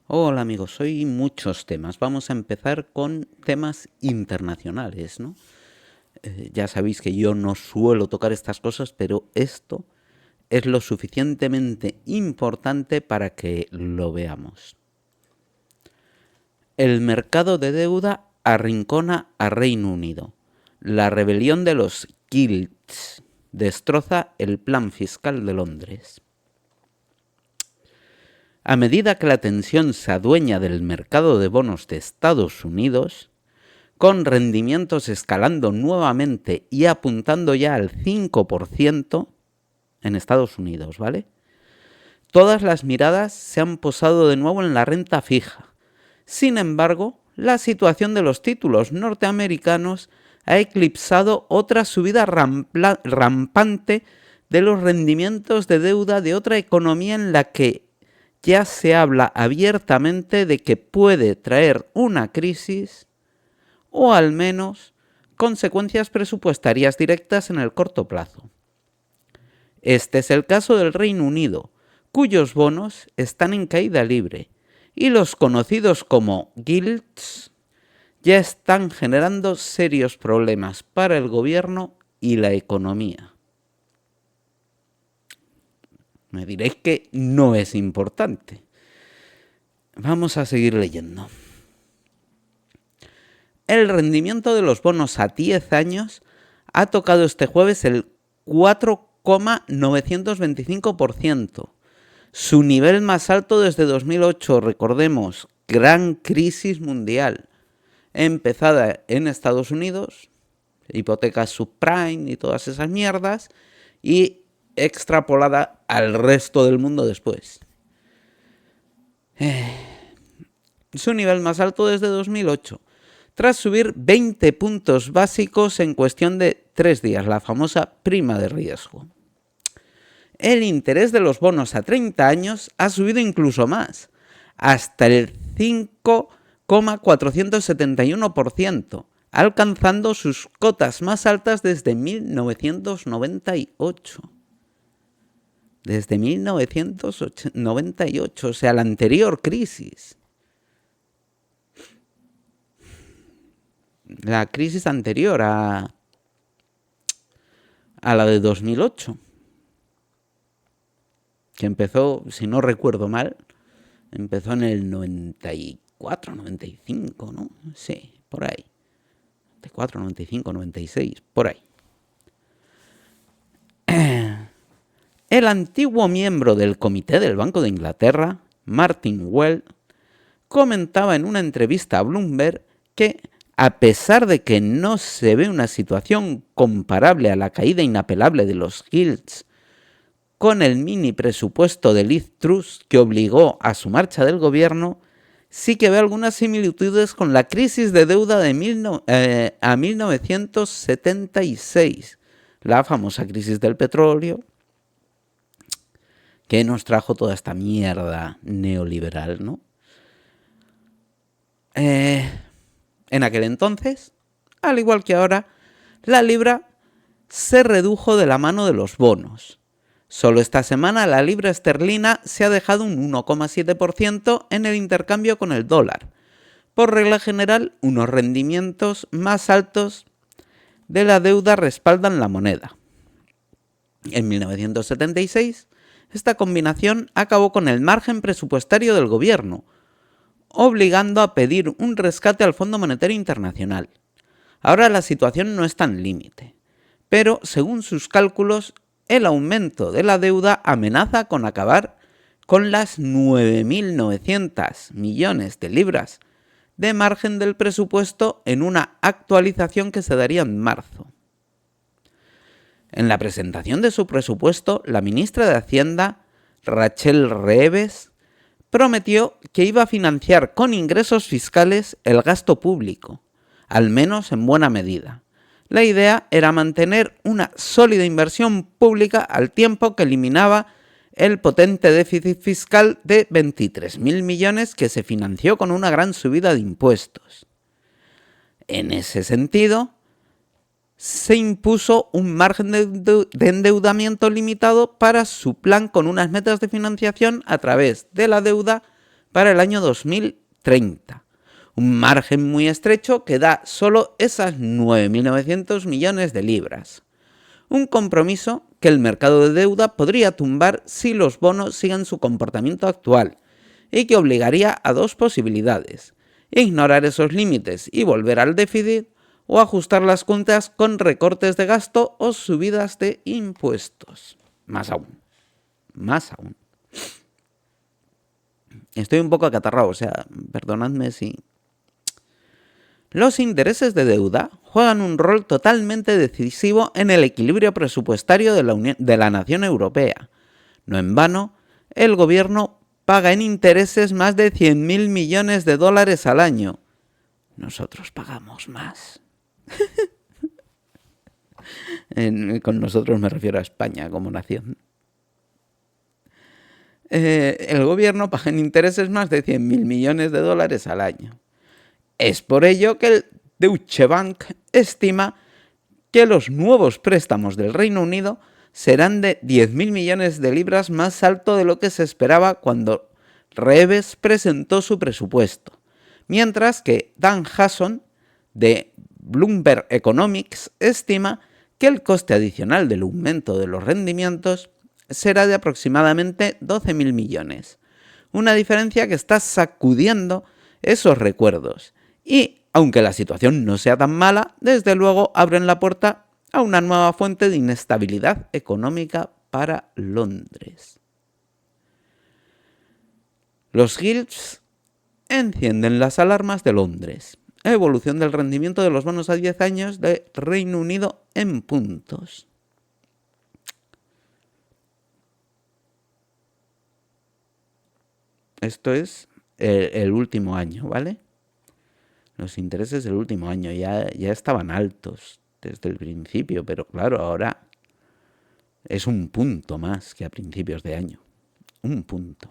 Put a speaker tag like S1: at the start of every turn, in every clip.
S1: Hola amigos, hoy muchos temas. Vamos a empezar con temas internacionales, ¿no? Ya sabéis que yo no suelo tocar estas cosas, pero esto es lo suficientemente importante para que lo veamos. El mercado de deuda arrincona a Reino Unido. La rebelión de los gilts destroza el plan fiscal de Londres. A medida que la tensión se adueña del mercado de bonos de Estados Unidos, con rendimientos escalando nuevamente y apuntando ya al 5% en Estados Unidos, ¿vale? Todas las miradas se han posado de nuevo en la renta fija. Sin embargo, la situación de los títulos norteamericanos ha eclipsado otra subida rampante de los rendimientos de deuda de otra economía en la que ya se habla abiertamente de que puede traer una crisis o al menos consecuencias presupuestarias directas en el corto plazo. Este es el caso del Reino Unido, cuyos bonos están en caída libre, y los conocidos como gilts ya están generando serios problemas para el gobierno y la economía. Me diréis que no es importante. Vamos a seguir leyendo. El rendimiento de los bonos a 10 años ha tocado este jueves el 4,925%, su nivel más alto desde 2008, recordemos, gran crisis mundial, empezada en Estados Unidos, hipotecas subprime y todas esas mierdas, y extrapolada al resto del mundo después. Su nivel más alto desde 2008, tras subir 20 puntos básicos en cuestión de 3 días, la famosa prima de riesgo. El interés de los bonos a 30 años ha subido incluso más, hasta el 5,471%, alcanzando sus cotas más altas desde 1998. Desde 1998, o sea, la anterior crisis. La crisis anterior a la de 2008. Que empezó, si no recuerdo mal, empezó en el 94, 95, ¿no? Sí, por ahí. 94, 95, 96, por ahí. El antiguo miembro del Comité del Banco de Inglaterra, Martin Well, comentaba en una entrevista a Bloomberg que, a pesar de que no se ve una situación comparable a la caída inapelable de los gilts con el mini presupuesto de Liz Truss que obligó a su marcha del gobierno, sí que ve algunas similitudes con la crisis de deuda de 1976, la famosa crisis del petróleo, que nos trajo toda esta mierda neoliberal, ¿no? En aquel entonces, al igual que ahora, la libra se redujo de la mano de los bonos. Solo esta semana la libra esterlina se ha dejado un 1,7% en el intercambio con el dólar. Por regla general, unos rendimientos más altos de la deuda respaldan la moneda. En 1976, esta combinación acabó con el margen presupuestario del gobierno, obligando a pedir un rescate al Fondo Monetario Internacional. Ahora la situación no está en límite, pero según sus cálculos, el aumento de la deuda amenaza con acabar con las 9.900 millones de libras de margen del presupuesto en una actualización que se daría en marzo. En la presentación de su presupuesto, la ministra de Hacienda, Rachel Reeves, prometió que iba a financiar con ingresos fiscales el gasto público, al menos en buena medida. La idea era mantener una sólida inversión pública al tiempo que eliminaba el potente déficit fiscal de 23.000 millones que se financió con una gran subida de impuestos. En ese sentido, se impuso un margen de endeudamiento limitado para su plan con unas metas de financiación a través de la deuda para el año 2030. Un margen muy estrecho que da solo esas 9.900 millones de libras. Un compromiso que el mercado de deuda podría tumbar si los bonos sigan su comportamiento actual y que obligaría a dos posibilidades: ignorar esos límites y volver al déficit, o ajustar las cuentas con recortes de gasto o subidas de impuestos. Más aún. Estoy un poco acatarrado, o sea, perdonadme si... Los intereses de deuda juegan un rol totalmente decisivo en el equilibrio presupuestario de la nación europea. No en vano, el gobierno paga en intereses más de 100.000 millones de dólares al año. Nosotros pagamos más. Con nosotros me refiero a España como nación. El gobierno paga en intereses más de 100.000 millones de dólares al año. Es por ello que el Deutsche Bank estima que los nuevos préstamos del Reino Unido serán de 10.000 millones de libras, más alto de lo que se esperaba cuando Reeves presentó su presupuesto. Mientras que Dan Hasson, de Bloomberg Economics, estima que el coste adicional del aumento de los rendimientos será de aproximadamente 12.000 millones. Una diferencia que está sacudiendo esos recuerdos. Y, aunque la situación no sea tan mala, desde luego abren la puerta a una nueva fuente de inestabilidad económica para Londres. Los gilts encienden las alarmas de Londres. Evolución del rendimiento de los bonos a 10 años de Reino Unido en puntos. Esto es el último año, ¿vale? Los intereses del último año ya estaban altos desde el principio, pero claro, ahora es un punto más que a principios de año. Un punto.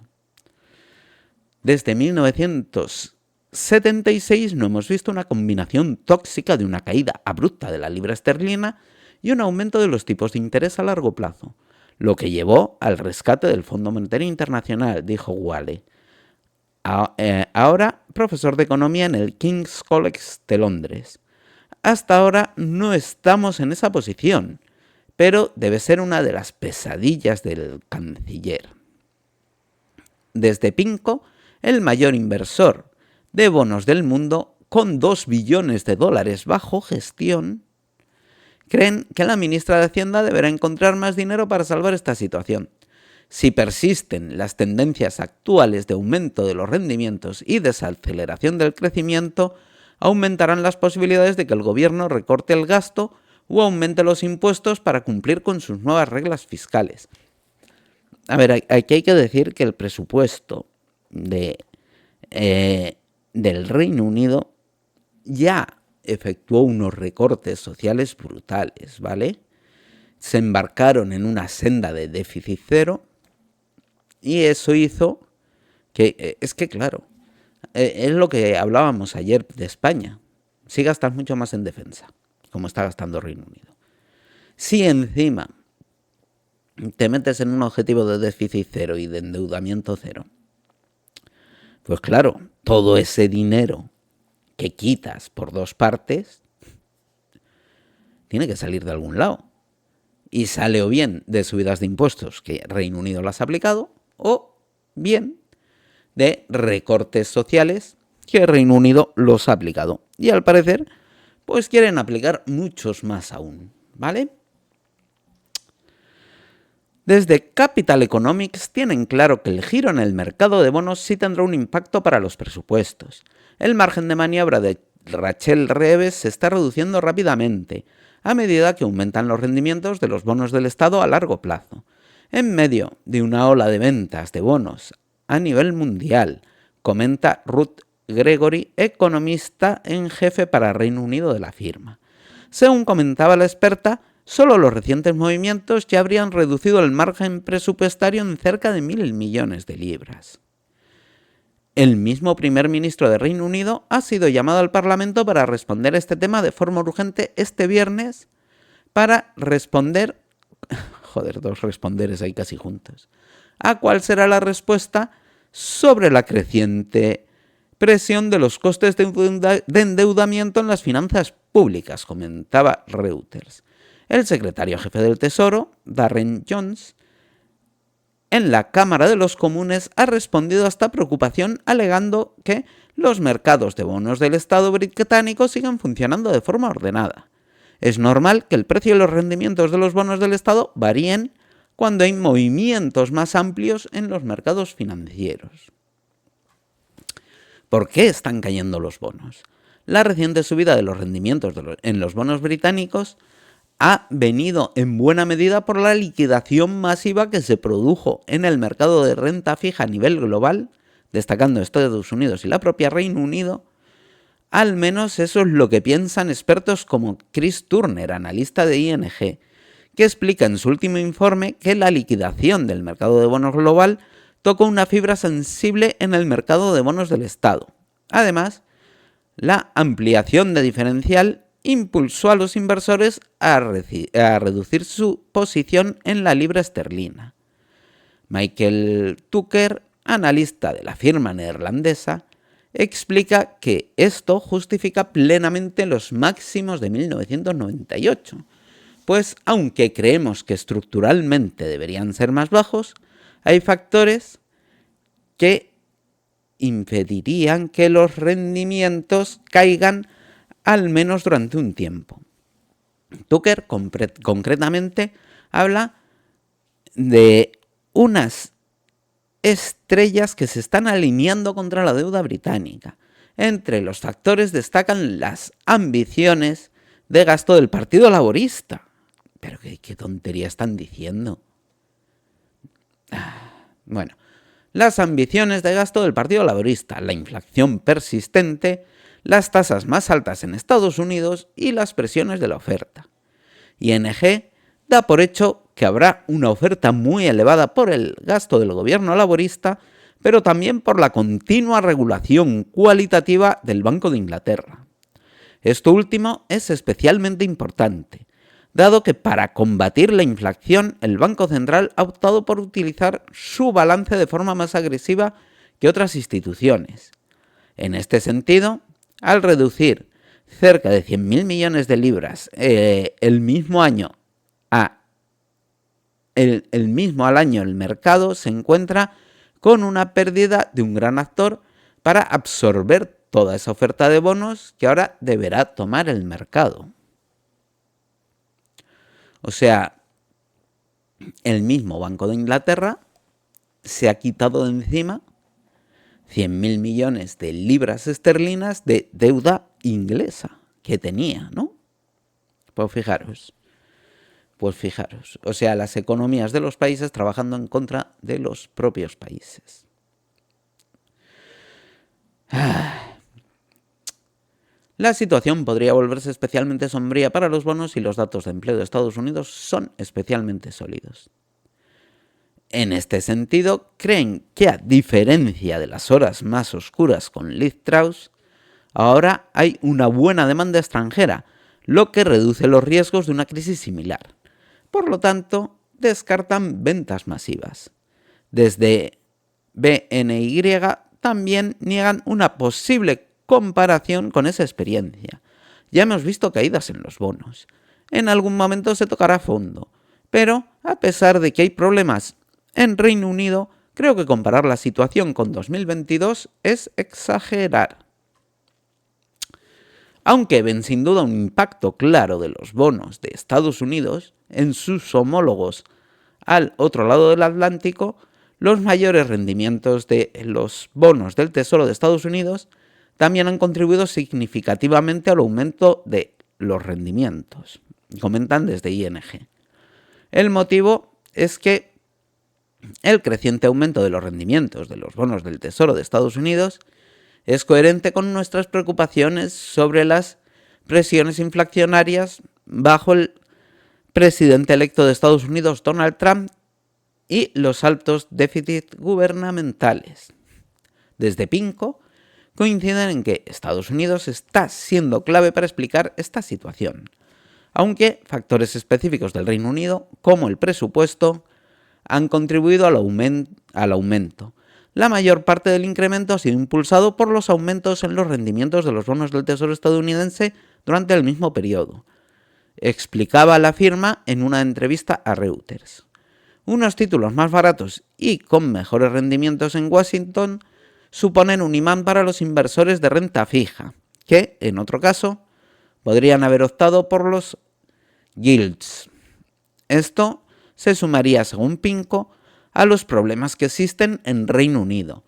S1: Desde 1976 no hemos visto una combinación tóxica de una caída abrupta de la libra esterlina y un aumento de los tipos de interés a largo plazo, lo que llevó al rescate del Fondo Monetario Internacional, dijo Wale, ahora profesor de economía en el King's College de Londres. Hasta ahora no estamos en esa posición, pero debe ser una de las pesadillas del canciller. Desde PIMCO, el mayor inversor de bonos del mundo, con 2 billones de dólares bajo gestión, creen que la ministra de Hacienda deberá encontrar más dinero para salvar esta situación. Si persisten las tendencias actuales de aumento de los rendimientos y desaceleración del crecimiento, aumentarán las posibilidades de que el gobierno recorte el gasto o aumente los impuestos para cumplir con sus nuevas reglas fiscales. A ver, aquí hay que decir que el presupuesto del Reino Unido ya efectuó unos recortes sociales brutales, ¿vale? Se embarcaron en una senda de déficit cero y eso hizo que, es que claro, es lo que hablábamos ayer de España. Si gastas mucho más en defensa, como está gastando Reino Unido. Si encima te metes en un objetivo de déficit cero y de endeudamiento cero, pues claro, todo ese dinero que quitas por dos partes tiene que salir de algún lado. Y sale o bien de subidas de impuestos que Reino Unido las ha aplicado, o bien de recortes sociales que Reino Unido los ha aplicado. Y al parecer, pues quieren aplicar muchos más aún, ¿vale? Desde Capital Economics tienen claro que el giro en el mercado de bonos sí tendrá un impacto para los presupuestos. El margen de maniobra de Rachel Reeves se está reduciendo rápidamente a medida que aumentan los rendimientos de los bonos del Estado a largo plazo. En medio de una ola de ventas de bonos a nivel mundial, comenta Ruth Gregory, economista en jefe para Reino Unido de la firma. Según comentaba la experta, solo los recientes movimientos ya habrían reducido el margen presupuestario en cerca de 1.000 millones de libras. El mismo primer ministro de Reino Unido ha sido llamado al Parlamento para responder a este tema de forma urgente este viernes para responder... Joder, dos responderes ahí casi juntos. ¿A cuál será la respuesta sobre la creciente presión de los costes de endeudamiento en las finanzas públicas, comentaba Reuters. El secretario jefe del Tesoro, Darren Jones, en la Cámara de los Comunes ha respondido a esta preocupación alegando que los mercados de bonos del Estado británico siguen funcionando de forma ordenada. Es normal que el precio y los rendimientos de los bonos del Estado varíen cuando hay movimientos más amplios en los mercados financieros. ¿Por qué están cayendo los bonos? La reciente subida de los rendimientos en los bonos británicos ha venido en buena medida por la liquidación masiva que se produjo en el mercado de renta fija a nivel global, destacando Estados Unidos y la propia Reino Unido. Al menos eso es lo que piensan expertos como Chris Turner, analista de ING, que explica en su último informe que la liquidación del mercado de bonos global tocó una fibra sensible en el mercado de bonos del Estado. Además, la ampliación de diferencial impulsó a los inversores a reducir su posición en la libra esterlina. Michael Tucker, analista de la firma neerlandesa, explica que esto justifica plenamente los máximos de 1998, pues aunque creemos que estructuralmente deberían ser más bajos, hay factores que impedirían que los rendimientos caigan al menos durante un tiempo. Tucker concretamente habla de unas estrellas que se están alineando contra la deuda británica. Entre los factores destacan las ambiciones de gasto del Partido Laborista. ¿Pero qué tontería están diciendo? Bueno, las ambiciones de gasto del Partido Laborista, la inflación persistente, las tasas más altas en Estados Unidos y las presiones de la oferta. ING da por hecho que habrá una oferta muy elevada por el gasto del gobierno laborista, pero también por la continua regulación cualitativa del Banco de Inglaterra. Esto último es especialmente importante, dado que para combatir la inflación el Banco Central ha optado por utilizar su balance de forma más agresiva que otras instituciones. En este sentido, al reducir cerca de 100.000 millones de libras el mismo al año el mercado se encuentra con una pérdida de un gran actor para absorber toda esa oferta de bonos que ahora deberá tomar el mercado. O sea, el mismo Banco de Inglaterra se ha quitado de encima 100.000 millones de libras esterlinas de deuda inglesa que tenía, ¿no? Pues fijaros. O sea, las economías de los países trabajando en contra de los propios países. La situación podría volverse especialmente sombría para los bonos y los datos de empleo de Estados Unidos son especialmente sólidos. En este sentido, creen que a diferencia de las horas más oscuras con Liz Truss, ahora hay una buena demanda extranjera, lo que reduce los riesgos de una crisis similar. Por lo tanto, descartan ventas masivas. Desde BNY también niegan una posible comparación con esa experiencia. Ya hemos visto caídas en los bonos. En algún momento se tocará fondo, pero a pesar de que hay problemas en Reino Unido, creo que comparar la situación con 2022 es exagerar. Aunque ven sin duda un impacto claro de los bonos de Estados Unidos en sus homólogos al otro lado del Atlántico, los mayores rendimientos de los bonos del Tesoro de Estados Unidos también han contribuido significativamente al aumento de los rendimientos, comentan desde ING. El motivo es que el creciente aumento de los rendimientos de los bonos del Tesoro de Estados Unidos es coherente con nuestras preocupaciones sobre las presiones inflacionarias bajo el presidente electo de Estados Unidos, Donald Trump, y los altos déficits gubernamentales. Desde PIMCO coinciden en que Estados Unidos está siendo clave para explicar esta situación, aunque factores específicos del Reino Unido, como el presupuesto, han contribuido al aumento, La mayor parte del incremento ha sido impulsado por los aumentos en los rendimientos de los bonos del Tesoro estadounidense durante el mismo periodo, explicaba la firma en una entrevista a Reuters. Unos títulos más baratos y con mejores rendimientos en Washington suponen un imán para los inversores de renta fija, que, en otro caso, podrían haber optado por los gilts. Esto se sumaría, según Pinko, a los problemas que existen en Reino Unido,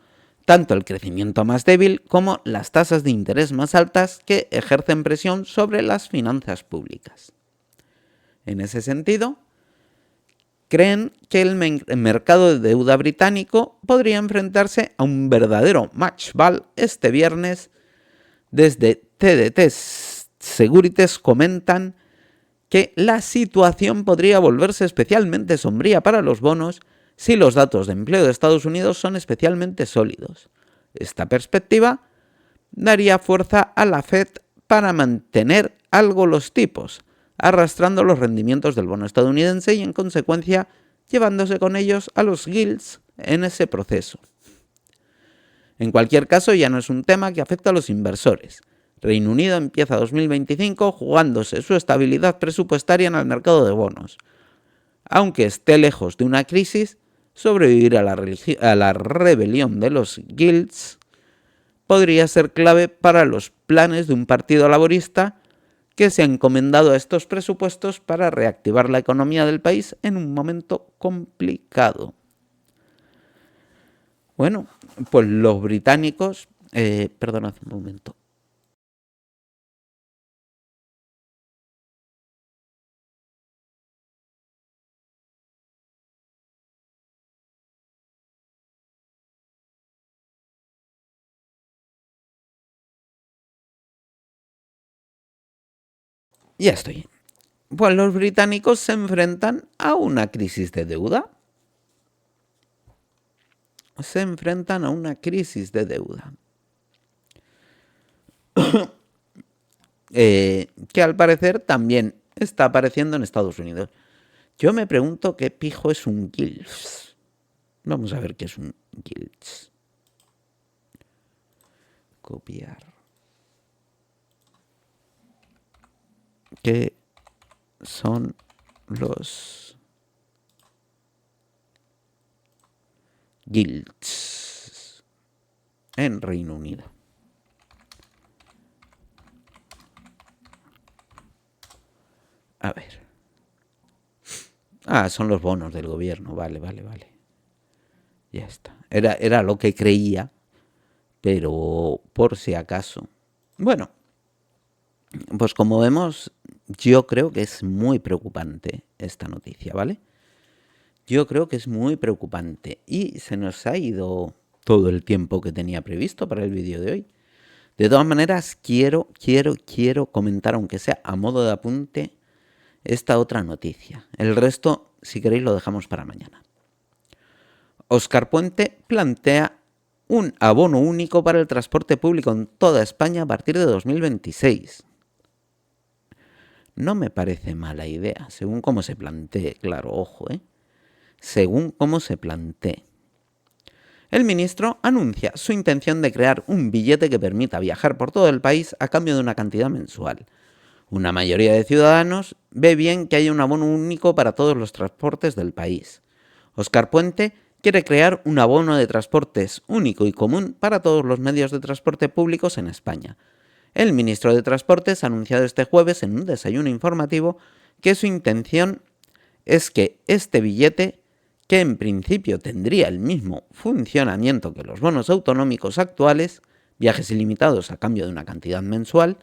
S1: tanto el crecimiento más débil como las tasas de interés más altas que ejercen presión sobre las finanzas públicas. En ese sentido, creen que el mercado de deuda británico podría enfrentarse a un verdadero match ball este viernes. Desde TDT Securities comentan que la situación podría volverse especialmente sombría para los bonos si los datos de empleo de Estados Unidos son especialmente sólidos. Esta perspectiva daría fuerza a la Fed para mantener algo los tipos, arrastrando los rendimientos del bono estadounidense y, en consecuencia, llevándose con ellos a los gilts en ese proceso. En cualquier caso, ya no es un tema que afecta a los inversores. Reino Unido empieza 2025 jugándose su estabilidad presupuestaria en el mercado de bonos. Aunque esté lejos de una crisis, sobrevivir a la rebelión de los gilts podría ser clave para los planes de un partido laborista que se ha encomendado a estos presupuestos para reactivar la economía del país en un momento complicado. Bueno, pues los británicos... perdonad un momento. Ya estoy. Pues los británicos se enfrentan a una crisis de deuda. Que al parecer también está apareciendo en Estados Unidos. Yo me pregunto qué pijo es un gilts. Vamos a ver qué es un gilts. Copiar. ¿Qué son los gilts en Reino Unido? A ver. Ah, son los bonos del gobierno. Vale. Ya está. Era lo que creía, pero por si acaso. Bueno, pues como vemos, yo creo que es muy preocupante esta noticia, ¿vale? Yo creo que es muy preocupante y se nos ha ido todo el tiempo que tenía previsto para el vídeo de hoy. De todas maneras, quiero comentar, aunque sea a modo de apunte, esta otra noticia. El resto, si queréis, lo dejamos para mañana. Óscar Puente plantea un abono único para el transporte público en toda España a partir de 2026. No me parece mala idea, según cómo se plantee, claro, ojo, según cómo se plantee. El ministro anuncia su intención de crear un billete que permita viajar por todo el país a cambio de una cantidad mensual. Una mayoría de ciudadanos ve bien que haya un abono único para todos los transportes del país. Óscar Puente quiere crear un abono de transportes único y común para todos los medios de transporte públicos en España. El ministro de Transportes ha anunciado este jueves en un desayuno informativo que su intención es que este billete, que en principio tendría el mismo funcionamiento que los bonos autonómicos actuales, viajes ilimitados a cambio de una cantidad mensual,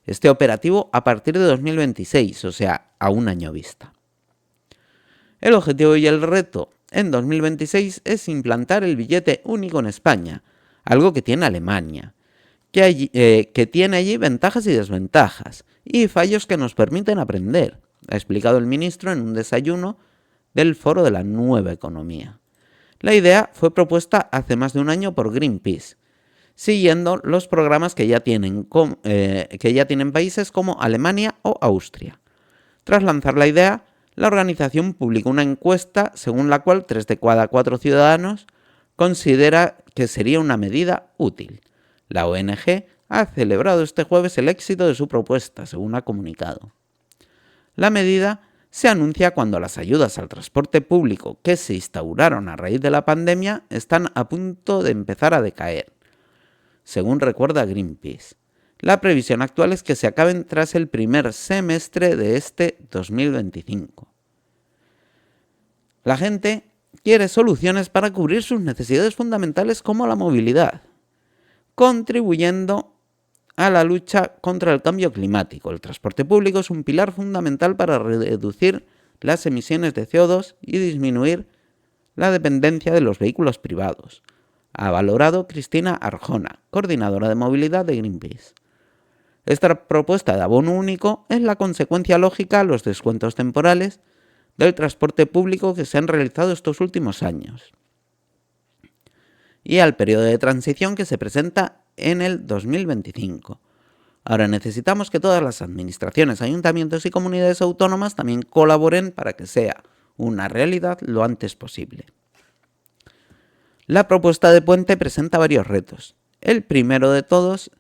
S1: esté operativo a partir de 2026, o sea, a un año vista. El objetivo y el reto en 2026 es implantar el billete único en España, algo que tiene Alemania, que tiene allí ventajas y desventajas, y fallos que nos permiten aprender, ha explicado el ministro en un desayuno del Foro de la Nueva Economía. La idea fue propuesta hace más de un año por Greenpeace, siguiendo los programas que ya tienen países como Alemania o Austria. Tras lanzar la idea, la organización publicó una encuesta según la cual 3 de cada 4 ciudadanos considera que sería una medida útil. La ONG ha celebrado este jueves el éxito de su propuesta, según ha comunicado. La medida se anuncia cuando las ayudas al transporte público que se instauraron a raíz de la pandemia están a punto de empezar a decaer, según recuerda Greenpeace. La previsión actual es que se acaben tras el primer semestre de este 2025. La gente quiere soluciones para cubrir sus necesidades fundamentales como la movilidad, contribuyendo a la lucha contra el cambio climático. El transporte público es un pilar fundamental para reducir las emisiones de CO2 y disminuir la dependencia de los vehículos privados, ha valorado Cristina Arjona, coordinadora de movilidad de Greenpeace. Esta propuesta de abono único es la consecuencia lógica a los descuentos temporales del transporte público que se han realizado estos últimos años y al periodo de transición que se presenta en el 2025. Ahora necesitamos que todas las administraciones, ayuntamientos y comunidades autónomas también colaboren para que sea una realidad lo antes posible. La propuesta de puente presenta varios retos. El primero de todos,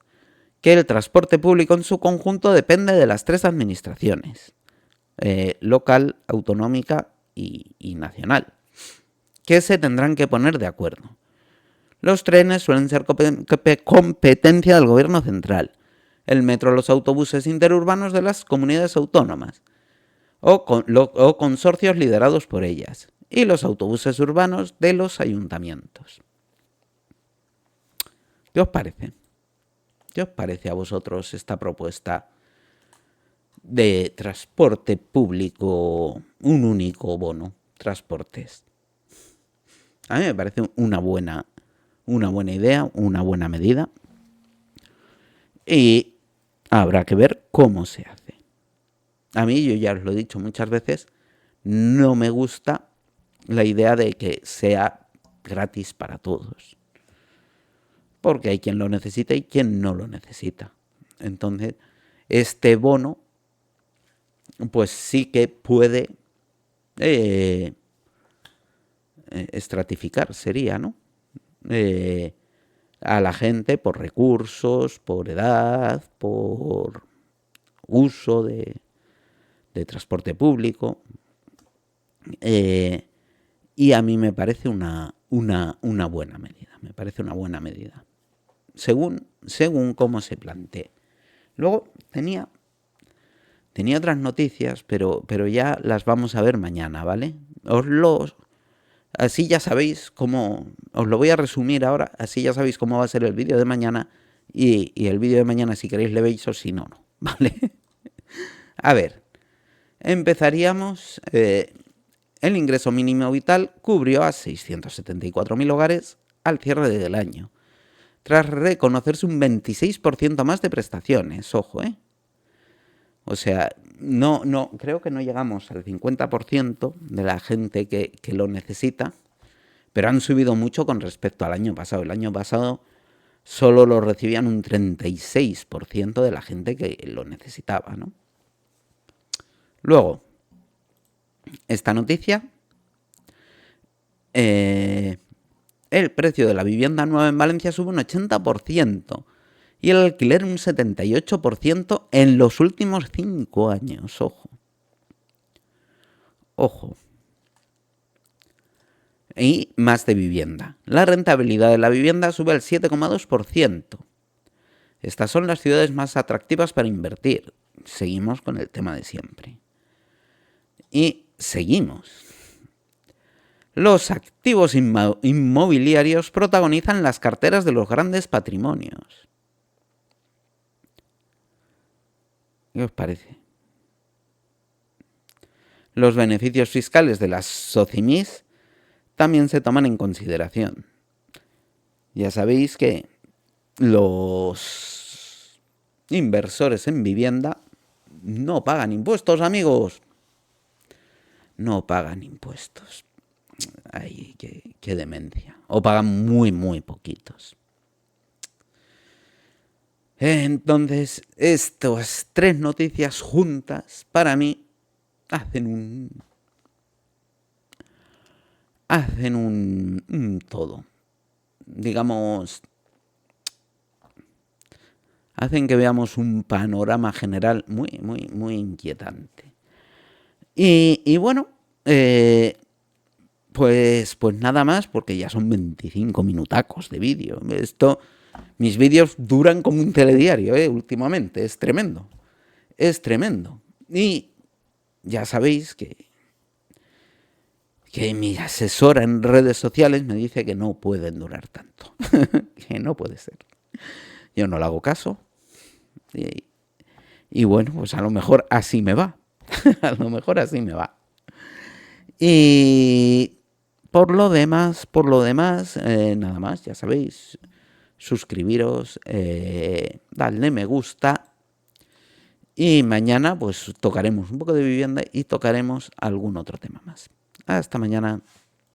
S1: que el transporte público en su conjunto depende de las tres administraciones, local, autonómica y nacional, que se tendrán que poner de acuerdo. Los trenes suelen ser competencia del gobierno central, el metro, los autobuses interurbanos de las comunidades autónomas o consorcios liderados por ellas, y los autobuses urbanos de los ayuntamientos. ¿Qué os parece? ¿Qué os parece a vosotros esta propuesta de transporte público, un único bono, transportes? A mí me parece una buena idea, una buena medida, y habrá que ver cómo se hace. A mí, yo ya os lo he dicho muchas veces, no me gusta la idea de que sea gratis para todos, porque hay quien lo necesita y quien no lo necesita. Entonces, este bono, pues sí que puede estratificar, sería, ¿no? A la gente por recursos, por edad, por uso de transporte público. Y a mí me parece una buena medida. Me parece una buena medida. Según cómo se plantee. Luego tenía otras noticias, pero ya las vamos a ver mañana, ¿vale? Así ya sabéis cómo. Os lo voy a resumir ahora. Así ya sabéis cómo va a ser el vídeo de mañana. Y el vídeo de mañana, si queréis, le veis o si no, no. ¿Vale? A ver. Empezaríamos. El ingreso mínimo vital cubrió a 674.000 hogares al cierre del año, tras reconocerse un 26% más de prestaciones. Ojo, ¿eh? O sea, no, creo que no llegamos al 50% de la gente que lo necesita, pero han subido mucho con respecto al año pasado. El año pasado solo lo recibían un 36% de la gente que lo necesitaba, ¿no? Luego, esta noticia, el precio de la vivienda nueva en Valencia sube un 80% y el alquiler un 78% en los últimos 5 años. Ojo. Y más de vivienda. La rentabilidad de la vivienda sube al 7,2%. Estas son las ciudades más atractivas para invertir. Seguimos con el tema de siempre. Y seguimos. Los activos inmobiliarios protagonizan las carteras de los grandes patrimonios. ¿Qué os parece? Los beneficios fiscales de las SOCIMIS también se toman en consideración. Ya sabéis que los inversores en vivienda no pagan impuestos, amigos. No pagan impuestos. Ay, qué demencia. O pagan muy, muy poquitos. Entonces, estas tres noticias juntas, para mí, hacen un todo. digamos, hacen que veamos un panorama general muy, muy, muy inquietante. Y bueno, pues nada más, porque ya son 25 minutacos de vídeo. Mis vídeos duran como un telediario, últimamente. Es tremendo. Es tremendo. Y ya sabéis que mi asesora en redes sociales me dice que no pueden durar tanto. Que no puede ser. Yo no le hago caso. Y bueno, pues a lo mejor así me va. A lo mejor así me va. Y por lo demás, nada más, ya sabéis, suscribiros, dadle me gusta. Y mañana pues tocaremos un poco de vivienda y tocaremos algún otro tema más. Hasta mañana.